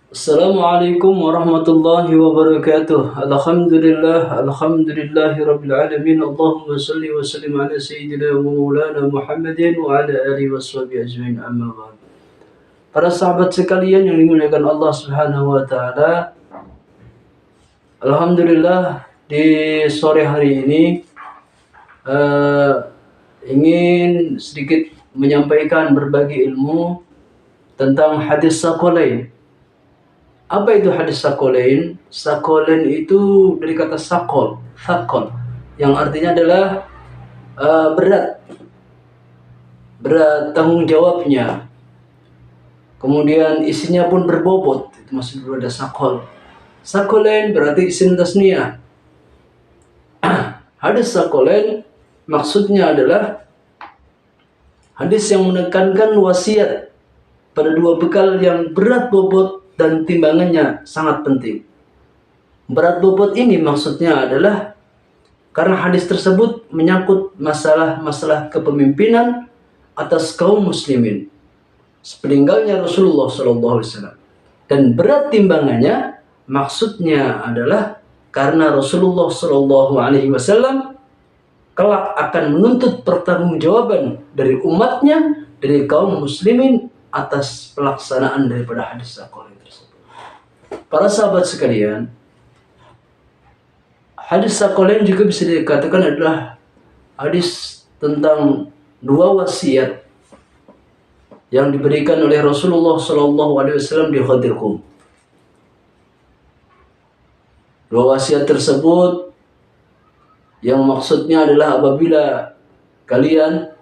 Assalamualaikum warahmatullahi wabarakatuh. Alhamdulillah rabbil alamin. Allahumma salli wa sallim ala sayyidina wa maulana Muhammadin wa ala alihi washabihi ajmain, amma ba'd. Para sahabat sekalian yang dimuliakan Allah Subhanahu wa taala, alhamdulillah di sore hari ini ingin sedikit menyampaikan berbagi ilmu tentang hadis Shaqalain. Apa itu hadis Shaqalain? Shaqalain itu dari kata sakol, yang artinya adalah berat, tanggung jawabnya. Kemudian isinya pun berbobot, itu maksud ada sakol. Shaqalain berarti isim tasniyah. Hadis Shaqalain maksudnya adalah hadis yang menekankan wasiat pada dua bekal yang berat bobot dan timbangannya sangat penting. Berat bobot ini maksudnya adalah karena hadis tersebut menyangkut masalah kepemimpinan atas kaum muslimin sepeninggalnya Rasulullah SAW. Dan berat timbangannya maksudnya adalah karena Rasulullah SAW kelak akan menuntut pertanggungjawaban dari umatnya, dari kaum muslimin atas pelaksanaan daripada hadis Shaqalain tersebut. Para sahabat sekalian, hadis Shaqalain juga bisa dikatakan adalah hadis tentang dua wasiat yang diberikan oleh Rasulullah SAW di Ghadir Qum. Dua wasiat tersebut yang maksudnya adalah apabila kalian,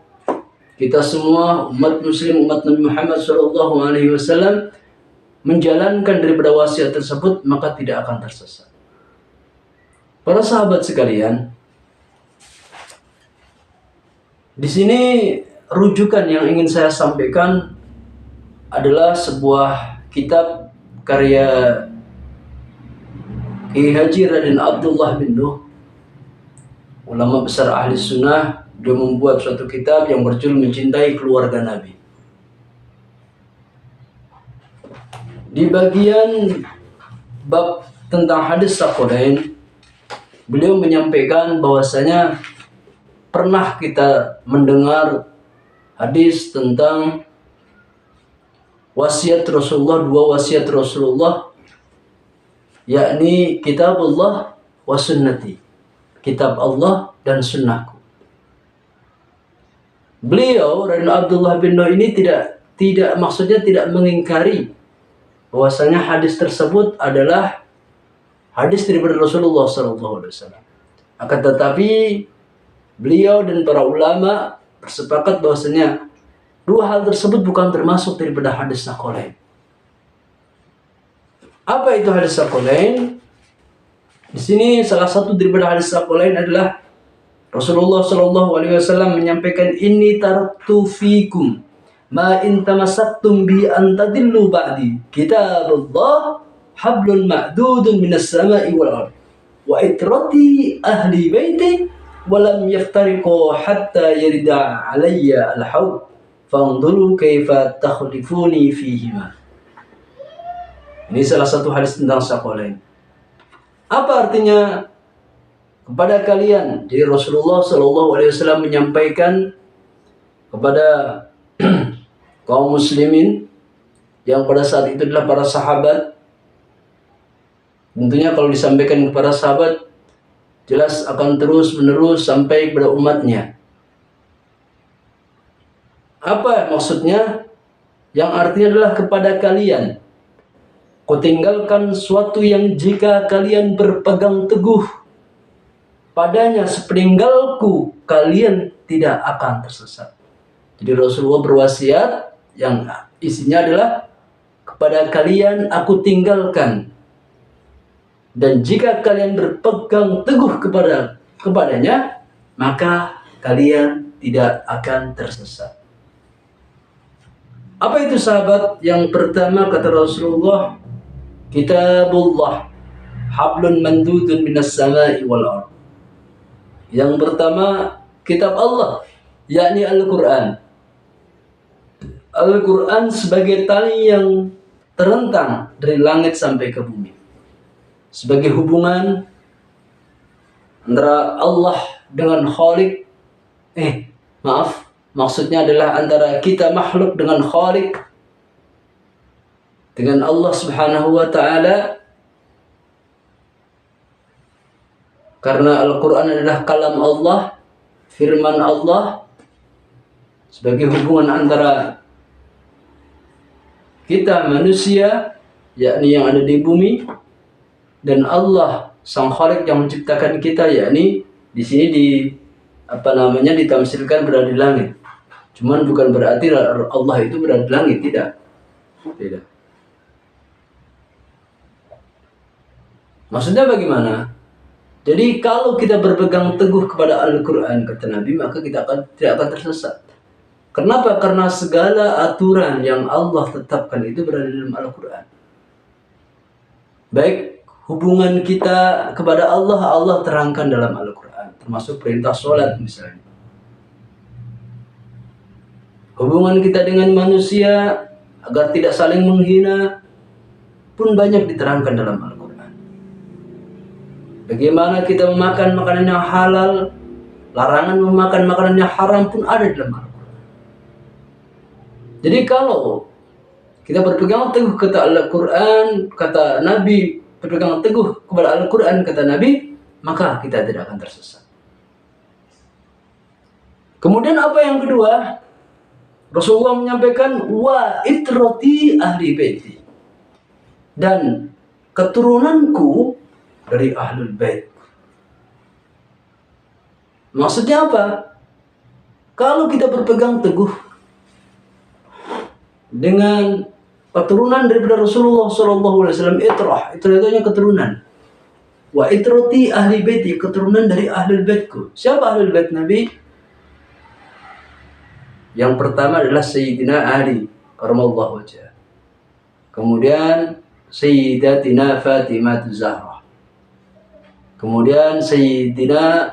kita semua umat muslim, umat Nabi Muhammad SAW menjalankan daripada wasiat tersebut, maka tidak akan tersesat. Para sahabat sekalian, di sini rujukan yang ingin saya sampaikan adalah sebuah kitab karya Kiai Haji Raden Abdullah bin Nuh, ulama besar ahli sunnah. Dia membuat suatu kitab yang berjudul Mencintai Keluarga Nabi. Di bagian bab tentang hadis Shaqalain, beliau menyampaikan bahwasanya pernah kita mendengar hadis tentang wasiat Rasulullah, dua wasiat Rasulullah, yakni kitab Allah wa sunnati, kitab Allah dan sunnahku. Beliau Raden Abdullah bin Nuh ini tidak maksudnya tidak mengingkari bahwasanya hadis tersebut adalah hadis daripada Rasulullah SAW. Akan tetapi beliau dan para ulama bersepakat bahwasanya dua hal tersebut bukan termasuk daripada hadis Shaqalain. Apa itu hadis Shaqalain? Di sini salah satu daripada hadis Shaqalain adalah Rasulullah SAW menyampaikan, inni taraktu fikum ma in tamassaktum bi an tadillu ba'di kitabullah hablun ma'dudun minas sama'i wal ard wa itrati ahli baiti wa lam yaftariqu hatta yarida alayya al-hawd fanzuru kaifa takhlifuni fihima. Ini salah satu hadis tentang Shaqalain. Apa artinya? Kepada kalian, jadi Rasulullah SAW menyampaikan kepada kaum muslimin yang pada saat itu adalah para sahabat. Tentunya kalau disampaikan kepada sahabat, jelas akan terus menerus sampai kepada umatnya. Apa maksudnya? Yang artinya adalah kepada kalian, kutinggalkan suatu yang jika kalian berpegang teguh padanya sepeninggalku, kalian tidak akan tersesat. Jadi Rasulullah berwasiat yang isinya adalah kepada kalian aku tinggalkan, dan jika kalian berpegang teguh kepadanya, maka kalian tidak akan tersesat. Apa itu sahabat? Yang pertama kata Rasulullah, kitabullah hablun mandudun minas sama'i wal ard. Yang pertama kitab Allah, yakni Al-Quran. Al-Quran sebagai tali yang terentang dari langit sampai ke bumi. Sebagai hubungan antara Allah dengan Khalik, maksudnya adalah antara kita makhluk dengan Khalik, dengan Allah Subhanahu wa Ta'ala, karena Al-Quran adalah kalam Allah, firman Allah, sebagai hubungan antara kita manusia, yakni yang ada di bumi, dan Allah Sang Khalik yang menciptakan kita, yakni di sini ditamsilkan berada di langit. Cuman bukan berarti Allah itu berada di langit, tidak. Maksudnya bagaimana? Jadi kalau kita berpegang teguh kepada Al-Quran, kata Nabi, maka kita tidak akan tersesat. Kenapa? Karena segala aturan yang Allah tetapkan itu berada dalam Al-Quran. Baik hubungan kita kepada Allah, Allah terangkan dalam Al-Quran, termasuk perintah sholat misalnya. Hubungan kita dengan manusia agar tidak saling menghina pun banyak diterangkan dalam Al-Quran. Bagaimana kita memakan makanan yang halal, larangan memakan makanan yang haram pun ada dalam Al-Quran. Jadi kalau kita berpegang teguh kata Al-Quran, kata Nabi, berpegang teguh kepada Al-Quran, kata Nabi, maka kita tidak akan tersesat. Kemudian apa yang kedua? Rasulullah menyampaikan, wa itrati ahli baiti, dan keturunanku dari ahlul bait. Maksudnya apa? Kalau kita berpegang teguh dengan keturunan daripada Rasulullah SAW, itrah itu artinya keturunan. Wa itrati ahli baiti, keturunan dari ahlul baitku. Siapa ahlul bait Nabi? Yang pertama adalah Sayyidina Ali karamallahu wajhah. Kemudian Sayyidatina Fatimah Zahra. Kemudian Sayyidina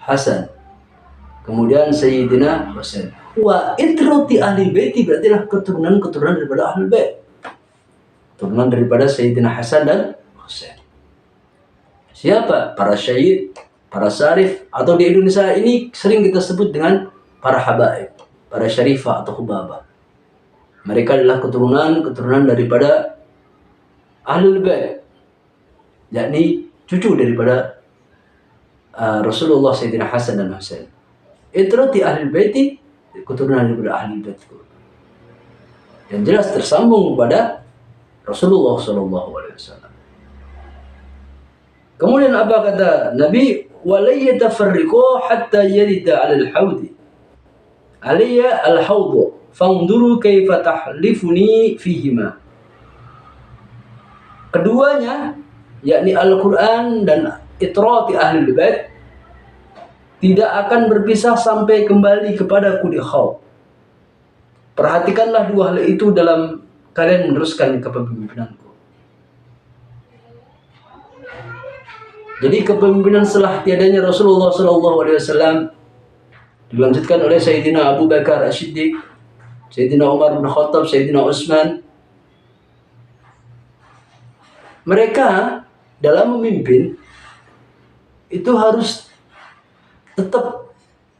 Hasan. Kemudian Sayyidina Husain. Wa itrati ahli baiti berarti adalah keturunan daripada ahlul bait. Keturunan daripada Sayyidina Hasan dan Husain. Siapa? Para syahid, para syarif, atau di Indonesia ini sering kita sebut dengan para habaib, para syarifah atau hubabah. Mereka adalah keturunan daripada ahlul bait, yakni cucu daripada Rasulullah Sayyidina Hasan dan Husain. Itrati ahlul baiti, keturunan daripada ahli baitku. Yang jelas tersambung kepada Rasulullah SAW. Kemudian apa kata Nabi? Walay yatafarriqu hatta yarida 'ala al-hawdi. Alayya al-hawdu fanduru kaifa tahlifuni fihima. Keduanya, yakni Al-Quran dan itrati ahli bait, tidak akan berpisah sampai kembali kepadaku di Haud. Perhatikanlah dua hal itu dalam kalian meneruskan kepemimpinanku. Jadi kepemimpinan setelah tiadanya Rasulullah SAW dilanjutkan oleh Sayyidina Abu Bakar As-Siddiq, Sayyidina Umar bin Khattab, Sayyidina Utsman. Mereka dalam memimpin itu harus tetap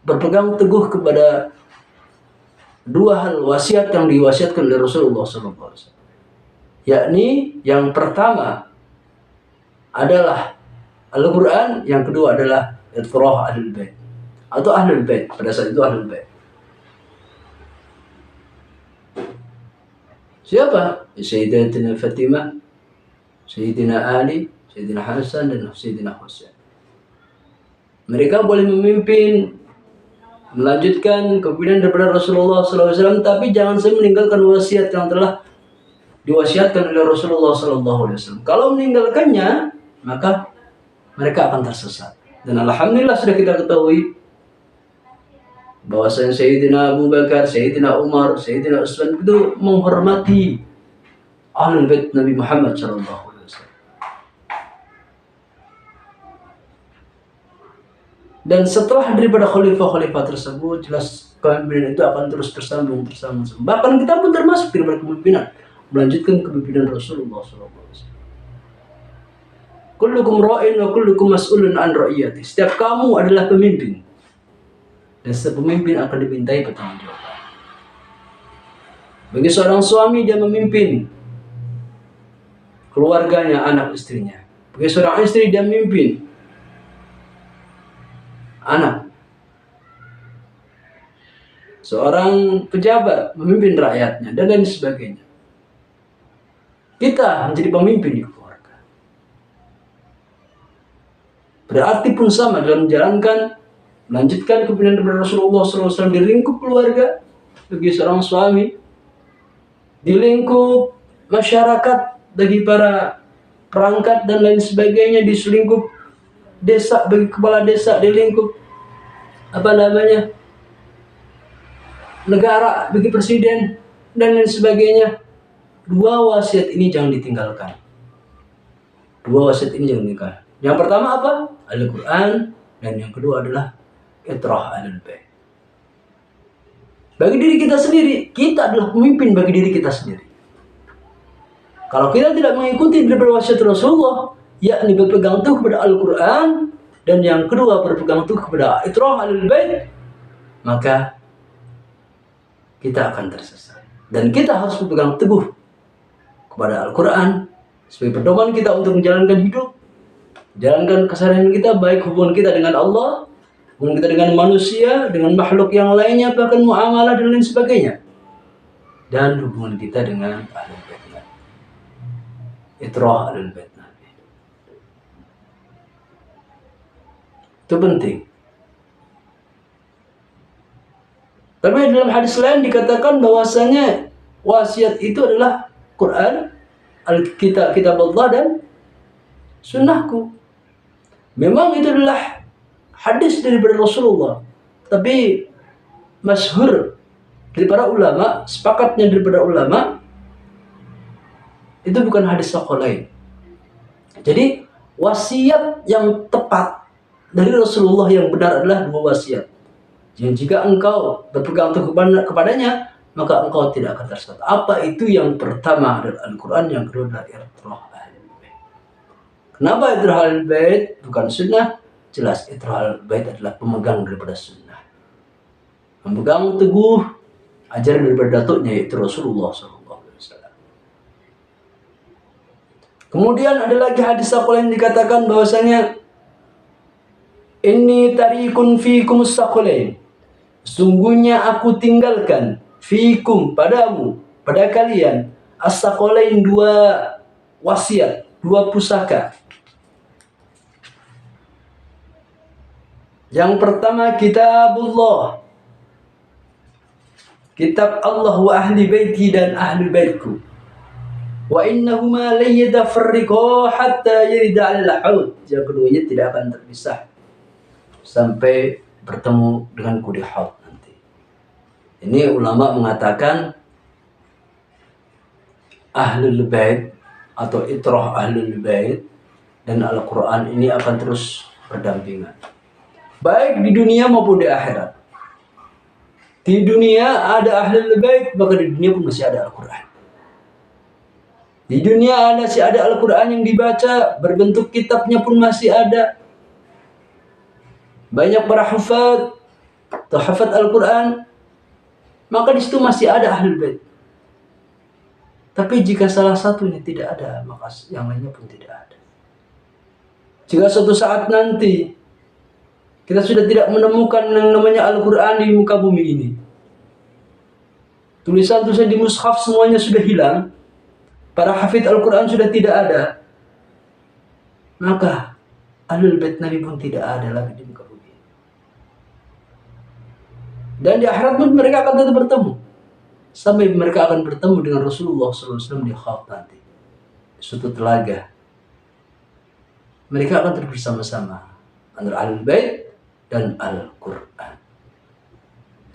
berpegang teguh kepada dua hal wasiat yang diwasiatkan oleh Rasulullah SAW. Yakni yang pertama adalah Al-Quran, yang kedua adalah itrah ahlul bait atau ahlul bait. Pada saat itu ahlul bait. Siapa? Sayyidatina Fatimah, Sayyidina Ali, Sayyidina Hasan dan Sayyidina Husain. Mereka boleh memimpin, melanjutkan kepemimpinan daripada Rasulullah SAW, tapi jangan sampai meninggalkan wasiat yang telah diwasiatkan oleh Rasulullah SAW. Kalau meninggalkannya, maka mereka akan tersesat. Dan alhamdulillah sudah kita ketahui bahwasanya Sayyidina Abu Bakar, Sayyidina Umar, Sayyidina Utsman itu menghormati ahlul bait Nabi Muhammad SAW. Dan setelah daripada khalifah-khalifah tersebut, jelas kepemimpinan itu akan terus tersambung. Bahkan kita pun termasuk daripada kepemimpinan. melanjutkan kepemimpinan Rasulullah SAW. Kullukum ra'in wa kullukum mas'ulun an ra'iyati. Setiap kamu adalah pemimpin, dan setiap pemimpin akan dimintai pertanggungjawaban. Bagi seorang suami, dia memimpin keluarganya, anak istrinya. Bagi seorang istri, dia memimpin anak. Seorang pejabat memimpin rakyatnya, dan lain sebagainya. Kita menjadi pemimpin di keluarga. Berarti pun sama dalam menjalankan, melanjutkan kepemimpinan daripada Rasulullah SAW di lingkup keluarga. Bagi seorang suami, di lingkup masyarakat, bagi para perangkat dan lain sebagainya, di lingkup desa, bagi kepala desa, di lingkup negara, bagi presiden dan lain sebagainya. Dua wasiat ini jangan ditinggalkan. Dua wasiat ini jangan ditinggalkan. Yang pertama apa? Al-Quran, dan yang kedua adalah itrah ahlul bait. Bagi diri kita sendiri, kita adalah pemimpin bagi diri kita sendiri. Kalau kita tidak mengikuti daripada wasiat Rasulullah, yakni berpegang teguh kepada Al-Quran, dan yang kedua berpegang teguh kepada itrah ahlul bait, maka kita akan tersesat. Dan kita harus berpegang teguh kepada Al-Quran sebagai pedoman kita untuk menjalankan hidup, jalankan keseharian kita, baik hubungan kita dengan Allah, hubungan kita dengan manusia, dengan makhluk yang lainnya, bahkan muamalah dan lain sebagainya, dan hubungan kita dengan ahlul bait Nabi, itrah ahlul bait Nabi. Itu penting. Tapi dalam hadis lain dikatakan bahwasanya wasiat itu adalah Quran, kitab Allah, dan sunnahku. Memang itu adalah hadis daripada Rasulullah, tapi masyhur daripada ulama, sepakatnya daripada ulama, itu bukan hadis Saqalain. Jadi wasiat yang tepat dari Rasulullah yang benar adalah dua wasiat. Yang jika engkau berpegang teguh kepadanya, maka engkau tidak akan tersesat. Apa itu? Yang pertama adalah Al-Quran, yang kedua adalah itrah ahlul bait. Kenapa itrah ahlul bait bukan sunnah? Jelas itrah ahlul bait adalah pemegang daripada sunnah, memegang teguh ajaran daripada datuknya, yaitu Rasulullah SAW. Kemudian ada lagi hadis yang dikatakan bahwasanya inni tarikun fikum as-saqalain, sungguhnya aku tinggalkan fikum, padamu, pada kalian, as-saqalain, dua wasiat, dua pusaka. Yang pertama kitabullah, kitab Allah, wa ahli baiti, dan ahli baitku. Wa innahuma la yatafarriqa hatta yarida al-haud. Yang keduanya tidak akan terpisah sampai bertemu dengan di haud nanti. Ini ulama mengatakan ahlul bait atau itrah ahlul bait dan Al-Quran ini akan terus berdampingan, baik di dunia maupun di akhirat. Di dunia ada ahlul bait, maka di dunia pun masih ada Al-Quran. Di dunia masih ada Al-Quran yang dibaca, berbentuk kitabnya pun masih ada. Banyak para hafad atau hafad Al-Quran, maka di situ masih ada ahlul bait. Tapi jika salah satunya tidak ada, maka yang lainnya pun tidak ada. Jika suatu saat nanti kita sudah tidak menemukan yang namanya Al-Quran di muka bumi ini, tulisan-tulisan di mushaf semuanya sudah hilang, para hafid Al-Quran sudah tidak ada, maka ahlul bait Nabi pun tidak ada lagi di muka bumi. Dan di akhirat pun mereka akan tetap bertemu, sampai mereka akan bertemu dengan Rasulullah SAW di Haud nanti, di suatu telaga. Mereka akan terus bersama-sama antara ahlul bait dan Al-Quran.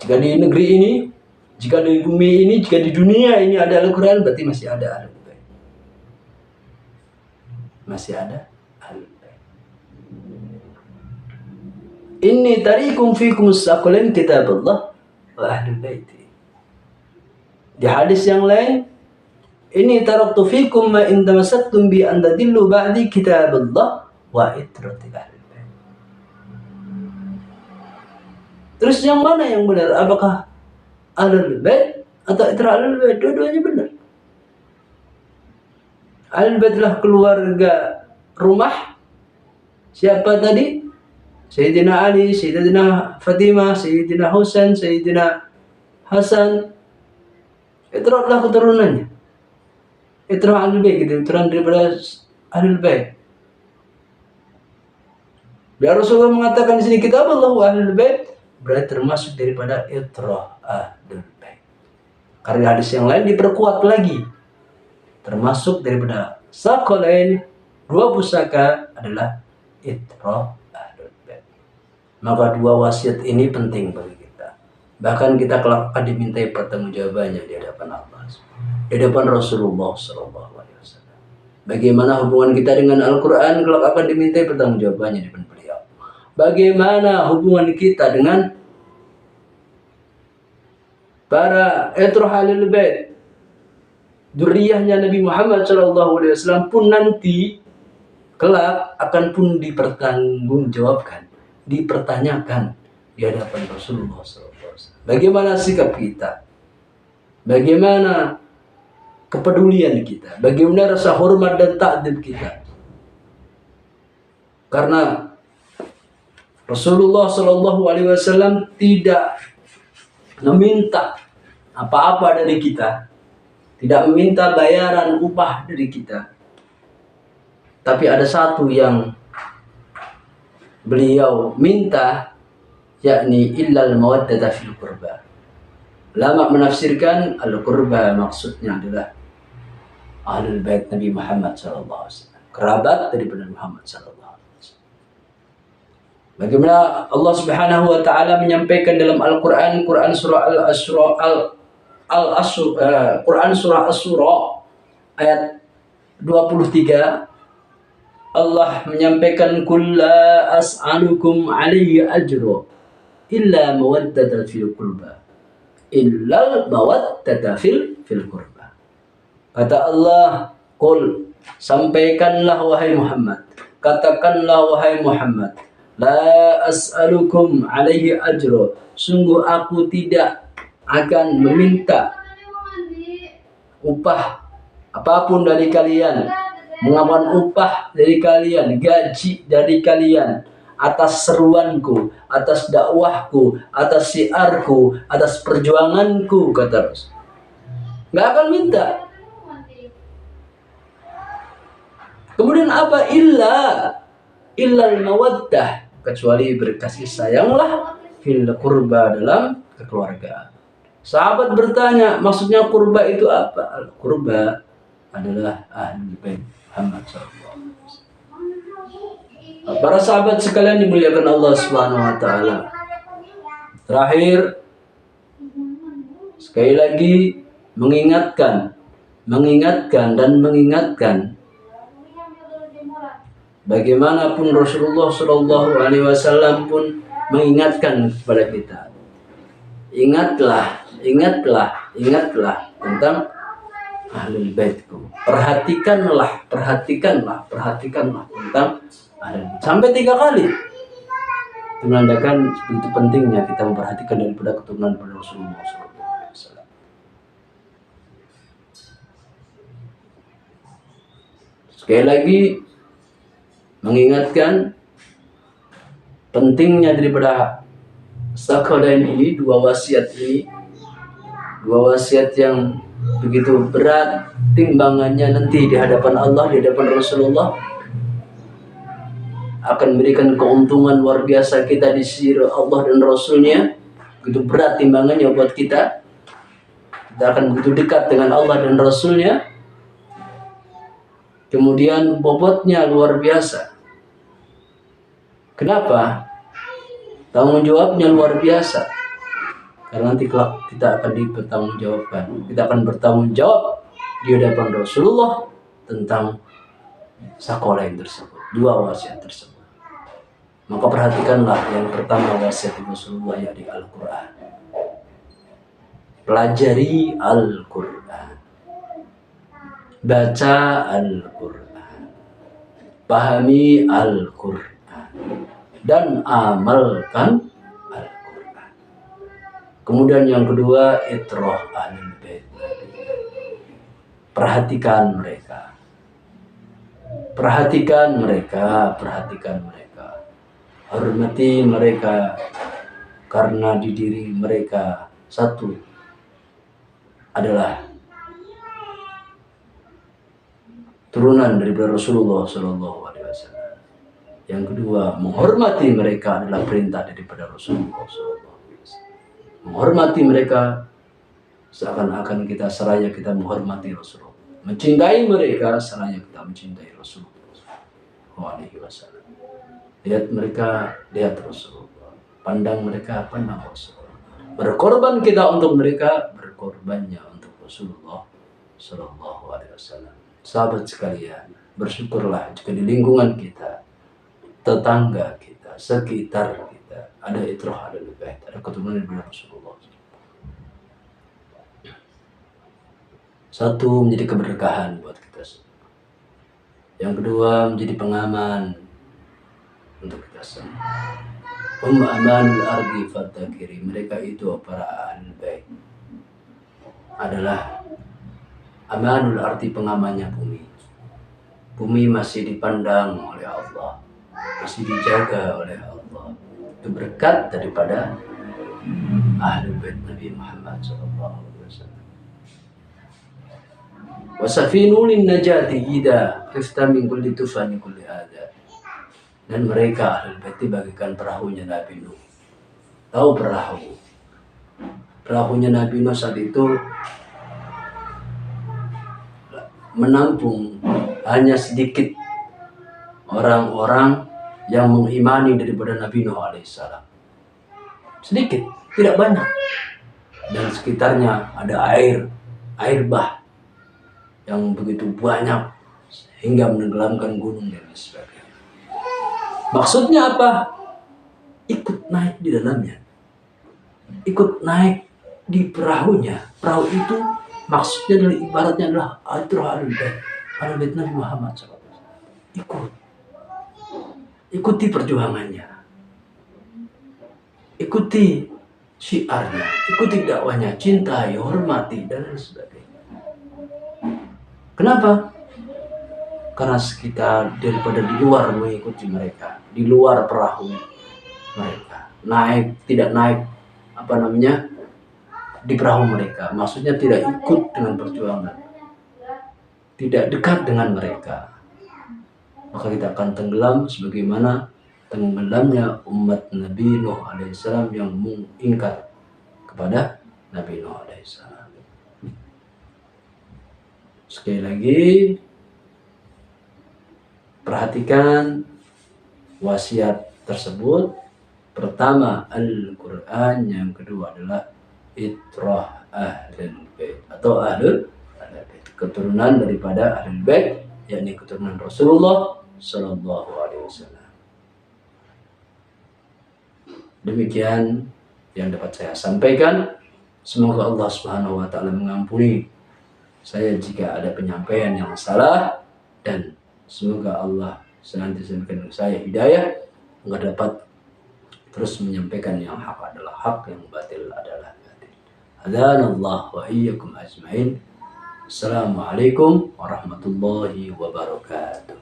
Jika di negeri ini, jika di bumi ini, jika di dunia ini ada Al-Quran, berarti masih ada ahlul bait. Masih ada ahlul bait. Inni tarikum fikum as-saqalain kitabullah wa ahlul bait. Di hadis yang lain, Inni taraktu fikum ma in tamassaktum bi an tadillu ba'di kitaballah wa itratil ahlul bait. Terus yang mana yang benar? Apakah ahlul bait atau itra ahlul bait? Dua-duanya benar. Ahlul bait adalah keluarga rumah. Siapa tadi? Sayyidina Ali, Sayyidina Fatimah, Sayyidina Husain, Sayyidina Hasan. Itra adalah keturunannya. Itra ahlul bait gitu, keturunan daripada ahlul bait. Biar Rasulullah mengatakan di sini kitab Allah wa ahlul bait, berarti termasuk daripada itra ahlul bait. Karena hadis yang lain diperkuat lagi, termasuk daripada saqalain, dua pusaka adalah itra ahlul bait. Maka dua wasiat ini penting bagi kita. Bahkan kita kelak akan dimintai pertanggungjawabannya di hadapan Allah, di hadapan Rasulullah SAW. Bagaimana hubungan kita dengan Al-Quran kelak akan dimintai pertanggungjawabannya di hadapan beliau. Bagaimana hubungan kita dengan para itra ahlul bait, dzurriyyahnya Nabi Muhammad SAW pun nanti kelak akan pun dipertanggungjawabkan, dipertanyakan di hadapan Rasulullah SAW. Bagaimana sikap kita? Bagaimana kepedulian kita? Bagaimana rasa hormat dan ta'dzim kita? Karena Rasulullah SAW tidak meminta apa-apa dari kita, tidak meminta bayaran upah dari kita. Tapi ada satu yang beliau minta, yakni illal mawaddata fil qurba. Ulama menafsirkan al-qurba maksudnya adalah ahlul bait Nabi Muhammad SAW, kerabat daripada Muhammad SAW. Bagaimana Allah Subhanahu wa taala menyampaikan dalam Al-Qur'an, Quran surah Quran surah Asy-Syura ayat 23, Allah menyampaikan kulla as'alukum alaihi ajra illa mawaddata fil qurba illa mawaddata fil qurba. Kata Allah, qul, sampaikanlah wahai Muhammad, katakanlah wahai Muhammad, la as'alukum alaihi ajra, sungguh aku tidak akan meminta upah apapun dari kalian, mengawan upah dari kalian, gaji dari kalian atas seruanku, atas dakwahku, atas syiarku, atas perjuanganku, kata Rasul. Nggak akan minta. Kemudian apa? Illal mawaddah, kecuali berkasih sayanglah fil qurba, dalam kekeluargaan. Sahabat bertanya, maksudnya qurba itu apa? Al-qurba adalah ahlul bait Muhammad SAW. Para sahabat sekalian dimuliakan Allah Subhanahu wa taala. Terakhir, sekali lagi mengingatkan dan mengingatkan, bagaimanapun Rasulullah SAW pun mengingatkan kepada kita. Ingatlah tentang ahlul baitku. Perhatikanlah tentang ahlul bait. Sampai 3 kali. Itu menandakan begitu pentingnya kita memperhatikan daripada keturunan Rasulullah SAW. Sekali lagi mengingatkan pentingnya daripada sakalain ini, dua wasiat yang begitu berat timbangannya nanti di hadapan Allah, di hadapan Rasulullah, akan memberikan keuntungan luar biasa kita di sisi Allah dan Rasulnya. Begitu berat timbangannya buat kita akan begitu dekat dengan Allah dan Rasulnya. Kemudian bobotnya luar biasa. Kenapa? Tanggung jawabnya luar biasa. Karena nanti kita akan dipertanggungjawabkan. Kita akan bertanggung jawab di hadapan Rasulullah tentang sakolain tersebut, dua wasiat tersebut. Maka perhatikanlah yang pertama wasiat Rasulullah, yakni Al-Quran. Pelajari Al-Quran. baca Al-Quran, pahami Al-Quran, dan amalkan Al-Quran. Kemudian yang kedua, itrah ahlul bait. Perhatikan mereka. Perhatikan mereka, perhatikan mereka. Hormati mereka karena di diri mereka satu adalah turunan daripada Rasulullah Shallallahu Alaihi Wasallam. Yang kedua, menghormati mereka adalah perintah daripada Rasulullah Shallallahu Alaihi Wasallam. Menghormati mereka seakan-akan kita seraya kita menghormati Rasulullah. Mencintai mereka seraya kita mencintai Rasulullah Shallallahu Alaihi Wasallam. Lihat mereka, lihat Rasulullah. Pandang mereka, pandang Rasulullah. Berkorban kita untuk mereka, berkorbannya untuk Rasulullah Shallallahu Alaihi Wasallam. Sahabat sekalian, bersyukurlah jika di lingkungan kita, tetangga kita, sekitar kita ada itrah, ada bait, ada keturunan dari Rasulullah. Satu, menjadi keberkahan buat kita. Yang kedua, menjadi pengaman untuk kita semua. Amanul ardi fatakiri, mereka itu para ahlul bait adalah amanul ardi, pengamannya bumi. Bumi masih dipandang oleh Allah, masih dijaga oleh Allah. Itu berkat daripada ahlul bait Nabi Muhammad sallallahu alaihi wasallam. Wasafinul najati ida ifta min kulli tufani kulli ada. Dan mereka ahlul bait bagikan perahunya Nabi Nuh. Tahu perahu? Perahunya Nabi Nuh saat itu menampung hanya sedikit orang-orang yang mengimani daripada Nabi Nuh alaihissalam. Sedikit, tidak banyak. Dan sekitarnya ada air bah yang begitu banyak hingga menenggelamkan gunung dan sebagainya. Maksudnya apa? Ikut naik di dalamnya. Ikut naik di perahunya. Perahu itu maksudnya adalah ibaratnya adalah ahlul bait Nabi Muhammad SAW. Ikuti perjuangannya. Ikuti syiarnya, ikuti dakwahnya, cintai, hormati dan sebagainya. Kenapa? Karena kita daripada di luar mengikuti mereka, di luar perahu mereka, tidak naik di perahu mereka, maksudnya tidak ikut dengan perjuangan, tidak dekat dengan mereka, maka kita akan tenggelam sebagaimana tenggelamnya umat Nabi Nuh alaihissalam yang mengingkar kepada Nabi Nuh alaihissalam. Sekali lagi, perhatikan wasiat tersebut. Pertama Al-Quran, yang kedua adalah itrah ahlul bait atau ahlul bait, keturunan daripada ahlul bait, yakni keturunan Rasulullah Sallallahu Alaihi Wasallam. Demikian yang dapat saya sampaikan. Semoga Allah Subhanahu wa Ta'ala mengampuni saya jika ada penyampaian yang salah, dan semoga Allah senantiasa memberikan saya hidayah agar dapat terus menyampaikan yang hak adalah hak, yang batil adalah batil. Hadanallah wa iyyakum ajmain. Assalamualaikum warahmatullahi wabarakatuh.